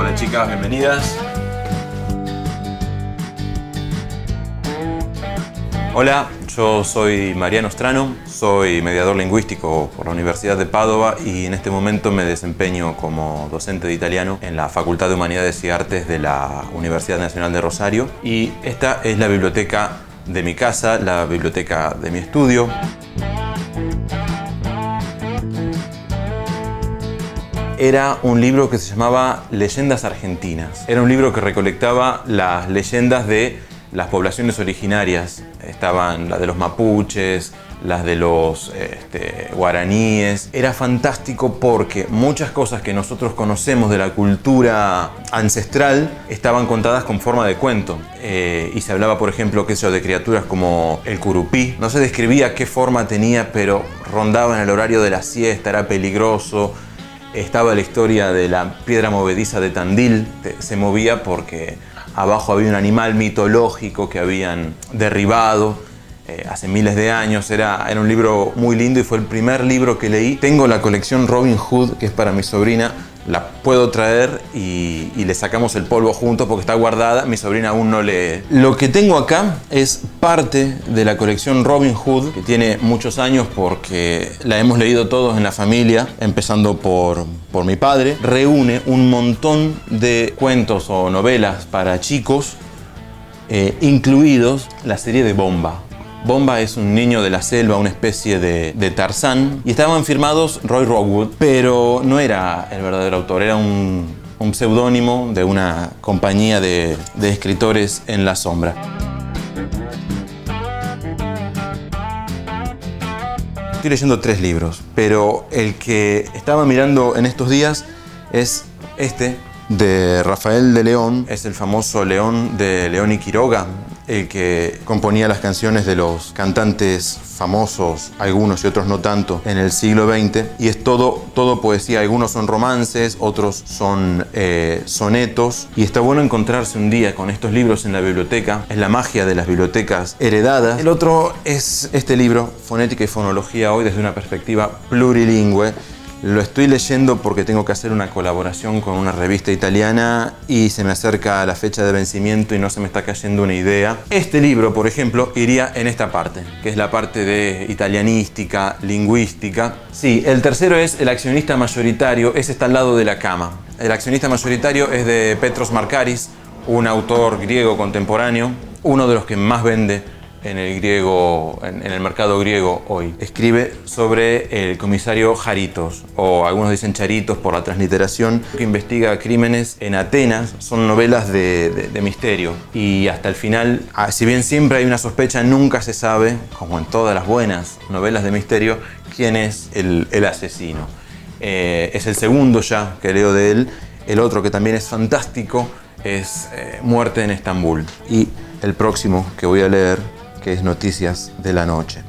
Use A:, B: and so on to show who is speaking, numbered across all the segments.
A: Hola chicas, bienvenidas. Hola, yo soy Mariano Strano, soy mediador lingüístico por la Universidad de Padova y en este momento me desempeño como docente de italiano en la Facultad de Humanidades y Artes de la Universidad Nacional de Rosario. Y esta es la biblioteca de mi casa, la biblioteca de mi estudio. Era un libro que se llamaba Leyendas Argentinas. Era un libro que recolectaba las leyendas de las poblaciones originarias. Estaban las de los mapuches, las de los guaraníes. Era fantástico porque muchas cosas que nosotros conocemos de la cultura ancestral estaban contadas con forma de cuento. Y se hablaba, por ejemplo, de criaturas como el curupí. No se describía qué forma tenía, pero rondaba en el horario de la siesta, era peligroso. Estaba la historia de la piedra movediza de Tandil. Se movía porque abajo había un animal mitológico que habían derribado hace miles de años. Era un libro muy lindo y fue el primer libro que leí. Tengo la colección Robin Hood, que es para mi sobrina. La puedo traer y le sacamos el polvo juntos porque está guardada. Mi sobrina aún no lee. Lo que tengo acá es parte de la colección Robin Hood, que tiene muchos años porque la hemos leído todos en la familia, empezando por mi padre. Reúne un montón de cuentos o novelas para chicos, incluidos la serie de Bomba. Bomba es un niño de la selva, una especie de Tarzán, y estaban firmados Roy Rockwood, pero no era el verdadero autor, era un seudónimo de una compañía de escritores en la sombra. Estoy leyendo 3 libros, pero el que estaba mirando en estos días es este, de Rafael de León. Es el famoso León de León y Quiroga, el que componía las canciones de los cantantes famosos, algunos y otros no tanto, en el siglo XX. Y es todo poesía. Algunos son romances, otros son sonetos. Y está bueno encontrarse un día con estos libros en la biblioteca. Es la magia de las bibliotecas heredadas. El otro es este libro, Fonética y Fonología hoy desde una perspectiva plurilingüe. Lo estoy leyendo porque tengo que hacer una colaboración con una revista italiana y se me acerca la fecha de vencimiento y no se me está cayendo una idea. Este libro, por ejemplo, iría en esta parte, que es la parte de italianística, lingüística. Sí, el tercero es El accionista mayoritario, ese está al lado de la cama. El accionista mayoritario es de Petros Markaris, un autor griego contemporáneo, uno de los que más vende en el mercado griego hoy. Escribe sobre el comisario Jaritos, o algunos dicen Charitos por la transliteración, que investiga crímenes en Atenas. Son novelas de misterio y hasta el final, si bien siempre hay una sospecha, nunca se sabe, como en todas las buenas novelas de misterio, quién es el asesino. Es el segundo ya que leo de él. El otro que también es fantástico es Muerte en Estambul. Y el próximo que voy a leer, que es Noticias de la Noche.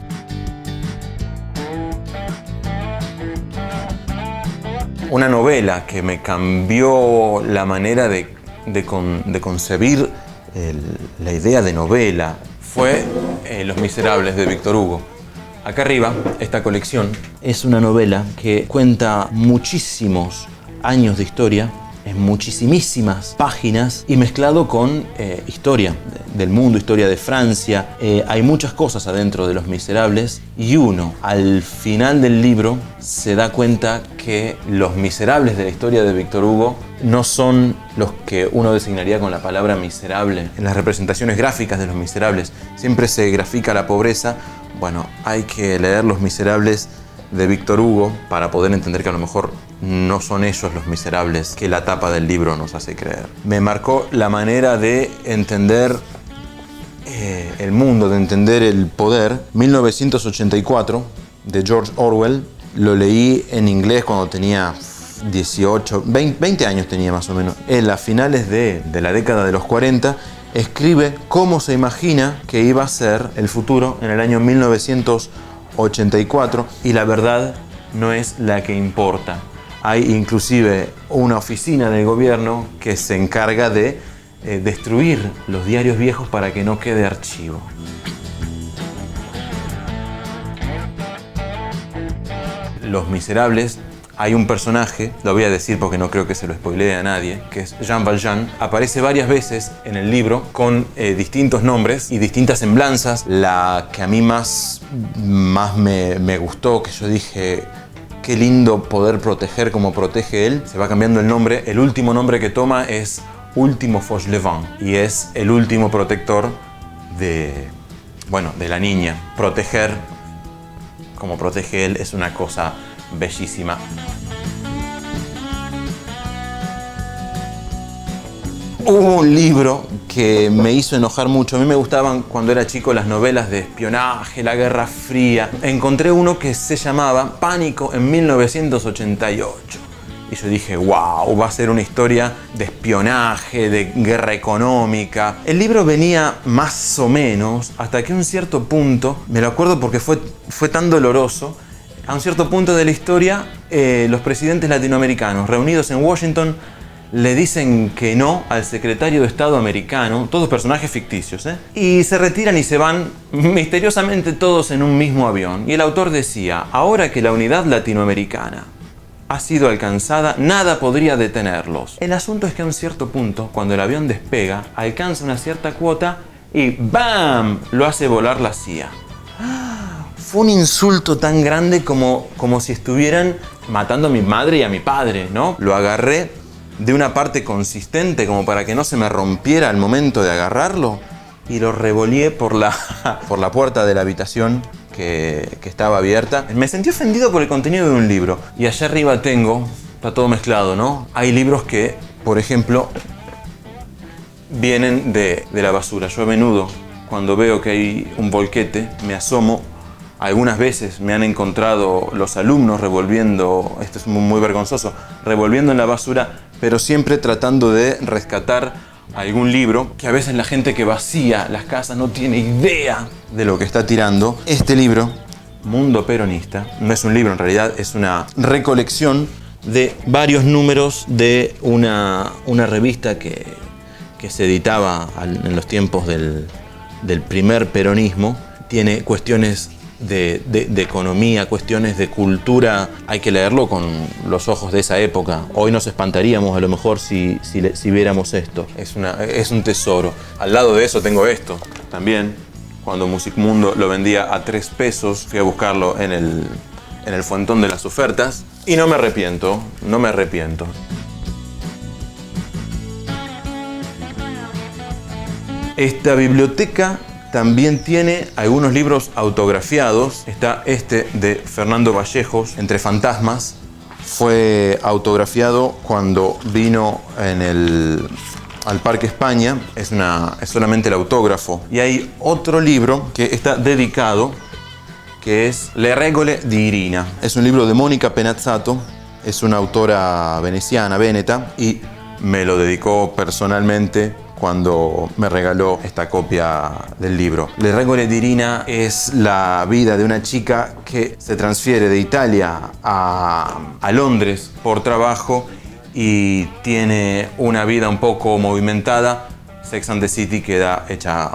A: Una novela que me cambió la manera de concebir la idea de novela fue Los Miserables de Víctor Hugo. Acá arriba, esta colección es una novela que cuenta muchísimos años de historia, en muchísimas páginas y mezclado con historia del mundo, historia de Francia. Hay muchas cosas adentro de Los Miserables y uno, al final del libro, se da cuenta que los miserables de la historia de Víctor Hugo no son los que uno designaría con la palabra miserable. En las representaciones gráficas de Los Miserables siempre se grafica la pobreza. Bueno, hay que leer Los Miserables de Víctor Hugo para poder entender que a lo mejor no son ellos los miserables que la tapa del libro nos hace creer. Me marcó la manera de entender el mundo, de entender el poder. 1984, de George Orwell. Lo leí en inglés cuando tenía 20 años tenía más o menos. Él, a finales de la década de los 40, escribe cómo se imagina que iba a ser el futuro en el año 1984 y la verdad no es la que importa. Hay inclusive una oficina del gobierno que se encarga de destruir los diarios viejos para que no quede archivo. Los Miserables hay un personaje, lo voy a decir porque no creo que se lo spoilee a nadie, que es Jean Valjean. Aparece varias veces en el libro con distintos nombres y distintas semblanzas. La que a mí más me gustó, que yo dije, qué lindo poder proteger como protege él, se va cambiando el nombre. El último nombre que toma es Último Fauchelevent y es el último protector de la niña. Proteger como protege él es una cosa bellísima. Hubo un libro que me hizo enojar mucho. A mí me gustaban cuando era chico las novelas de espionaje, la Guerra Fría. Encontré uno que se llamaba Pánico en 1988. Y yo dije, wow, va a ser una historia de espionaje, de guerra económica. El libro venía más o menos hasta que a un cierto punto, me lo acuerdo porque fue tan doloroso, a un cierto punto de la historia, los presidentes latinoamericanos reunidos en Washington le dicen que no al secretario de Estado americano, todos personajes ficticios, y se retiran y se van misteriosamente todos en un mismo avión. Y el autor decía, ahora que la unidad latinoamericana ha sido alcanzada, nada podría detenerlos. El asunto es que a un cierto punto, cuando el avión despega, alcanza una cierta cuota y ¡bam!, lo hace volar la CIA. Fue un insulto tan grande como si estuvieran matando a mi madre y a mi padre, ¿no? Lo agarré de una parte consistente como para que no se me rompiera al momento de agarrarlo y lo revoleé por la puerta de la habitación que estaba abierta. Me sentí ofendido por el contenido de un libro. Y allá arriba está todo mezclado, ¿no? Hay libros que, por ejemplo, vienen de la basura. Yo a menudo, cuando veo que hay un volquete, me asomo. Algunas veces me han encontrado los alumnos revolviendo, esto es muy vergonzoso, revolviendo en la basura, pero siempre tratando de rescatar algún libro, que a veces la gente que vacía las casas no tiene idea de lo que está tirando. Este libro, Mundo Peronista, no es un libro en realidad, es una recolección de varios números de una revista que se editaba en los tiempos del primer peronismo. Tiene cuestiones de economía, cuestiones de cultura. Hay que leerlo con los ojos de esa época. Hoy nos espantaríamos a lo mejor si viéramos esto. Es un tesoro. Al lado de eso tengo esto también. Cuando Musicmundo lo vendía a 3 pesos, fui a buscarlo en el fuentón de las ofertas y no me arrepiento. Esta biblioteca también tiene algunos libros autografiados. Está este de Fernando Vallejos, Entre Fantasmas. Fue autografiado cuando vino al Parque España. Es solamente el autógrafo. Y hay otro libro que está dedicado, que es Le regole di Irina. Es un libro de Mónica Penazzato. Es una autora veneciana, veneta, y me lo dedicó personalmente cuando me regaló esta copia del libro. Le regole di Irina es la vida de una chica que se transfiere de Italia a Londres por trabajo y tiene una vida un poco movimentada. Sex and the City queda hecha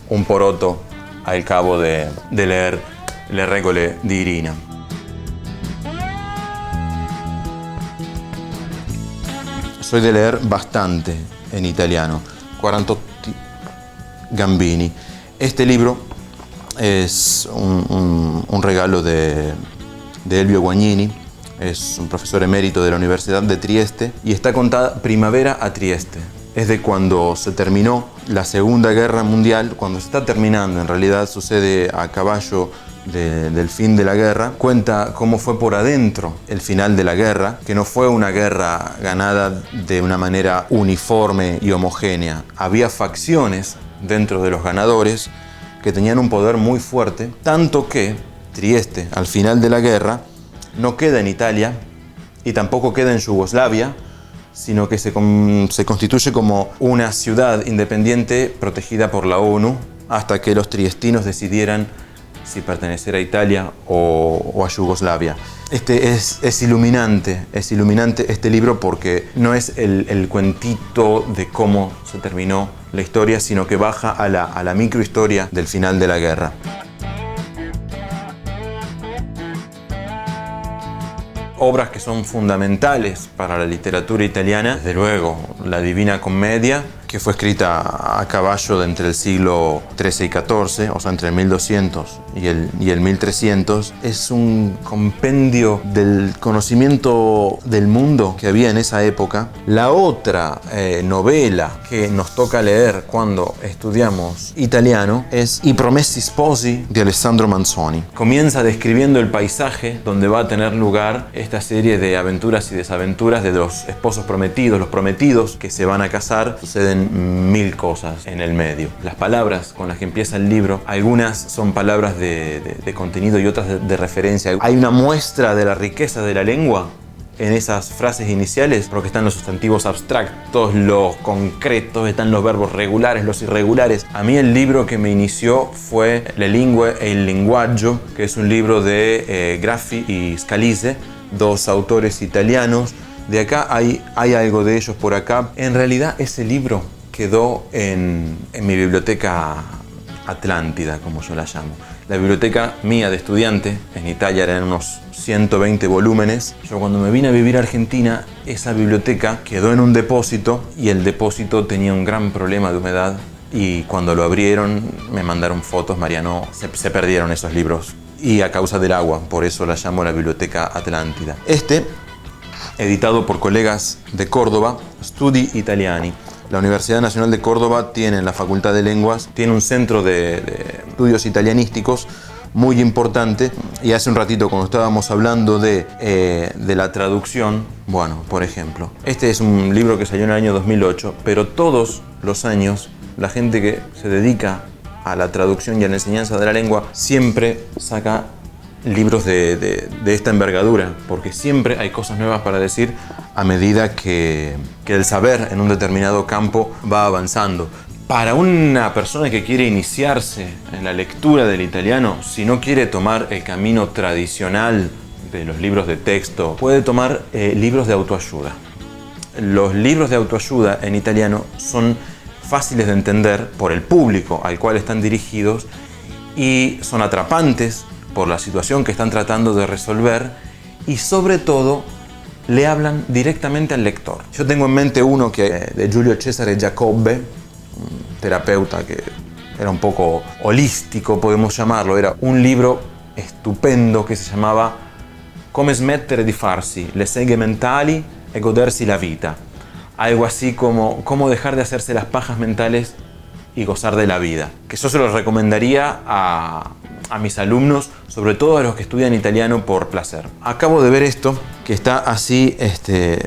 A: un poroto al cabo de leer Le regole di Irina. Soy de leer bastante en italiano. Quarantotti Gambini. Este libro es un regalo de Elvio Guagnini. Es un profesor emérito de la Universidad de Trieste y está contada Primavera a Trieste. Es de cuando se terminó la Segunda Guerra Mundial, cuando se está terminando, en realidad sucede a caballo del fin de la guerra. Cuenta cómo fue por adentro el final de la guerra, que no fue una guerra ganada de una manera uniforme y homogénea. Había facciones dentro de los ganadores que tenían un poder muy fuerte, tanto que Trieste, al final de la guerra, no queda en Italia y tampoco queda en Yugoslavia, sino que se constituye como una ciudad independiente protegida por la ONU hasta que los triestinos decidieran si pertenecer a Italia o a Yugoslavia. Es iluminante este libro porque no es el cuentito de cómo se terminó la historia, sino que baja a la microhistoria del final de la guerra. obras que son fundamentales para la literatura italiana. Desde luego, la Divina Commedia, que fue escrita a caballo de entre el siglo XIII y XIV, o sea, entre el 1200 y el 1300, es un compendio del conocimiento del mundo que había en esa época. La otra novela que nos toca leer cuando estudiamos italiano es I Promessi Sposi de Alessandro Manzoni. Comienza describiendo el paisaje donde va a tener lugar esta serie de aventuras y desaventuras de los esposos prometidos, los prometidos que se van a casar. Suceden mil cosas en el medio. Las palabras con las que empieza el libro, algunas son palabras de contenido y otras de referencia. Hay una muestra de la riqueza de la lengua en esas frases iniciales, porque están los sustantivos abstractos, los concretos, están los verbos regulares, los irregulares. A mí el libro que me inició fue Le lingue e il linguaggio, que es un libro de Graffi y Scalise, dos autores italianos. De acá hay algo de ellos por acá. En realidad ese libro quedó en mi biblioteca atlántida, como yo la llamo. La biblioteca mía de estudiante, en Italia eran unos 120 volúmenes. Yo cuando me vine a vivir a Argentina, esa biblioteca quedó en un depósito y el depósito tenía un gran problema de humedad. Y cuando lo abrieron, me mandaron fotos, Mariano, se perdieron esos libros. Y a causa del agua, por eso la llamo la Biblioteca Atlántida. Editado por colegas de Córdoba, Studi Italiani. La Universidad Nacional de Córdoba tiene en la Facultad de Lenguas, tiene un centro de estudios italianísticos muy importante. Y hace un ratito, cuando estábamos hablando de la traducción, bueno, por ejemplo, este es un libro que salió en el año 2008, pero todos los años la gente que se dedica a la traducción y a la enseñanza de la lengua siempre saca libros de esta envergadura, porque siempre hay cosas nuevas para decir a medida que el saber en un determinado campo va avanzando. Para una persona que quiere iniciarse en la lectura del italiano, si no quiere tomar el camino tradicional de los libros de texto, puede tomar libros de autoayuda. Los libros de autoayuda en italiano son fáciles de entender por el público al cual están dirigidos y son atrapantes por la situación que están tratando de resolver y sobre todo le hablan directamente al lector. Yo tengo en mente uno de Giulio Cesare Giacobbe, un terapeuta que era un poco holístico, podemos llamarlo. Era un libro estupendo que se llamaba Come smettere di farsi le seghe mentali e godersi la vita. Algo así como cómo dejar de hacerse las pajas mentales y gozar de la vida. Que yo se lo recomendaría a mis alumnos, sobre todo a los que estudian italiano por placer. Acabo de ver esto, que está así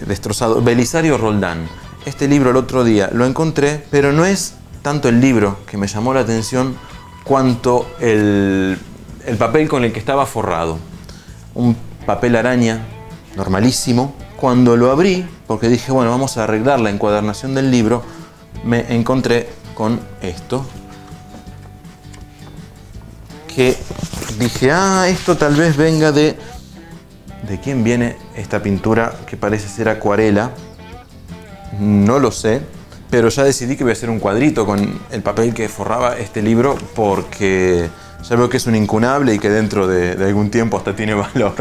A: destrozado. Belisario Roldán. Este libro el otro día lo encontré, pero no es tanto el libro que me llamó la atención, cuanto el papel con el que estaba forrado. Un papel araña, normalísimo. Cuando lo abrí, porque dije, bueno, vamos a arreglar la encuadernación del libro, me encontré con esto. Que dije, esto tal vez venga ¿de quién viene esta pintura que parece ser acuarela? No lo sé, pero ya decidí que voy a hacer un cuadrito con el papel que forraba este libro porque ya veo que es un incunable y que dentro de algún tiempo hasta tiene valor.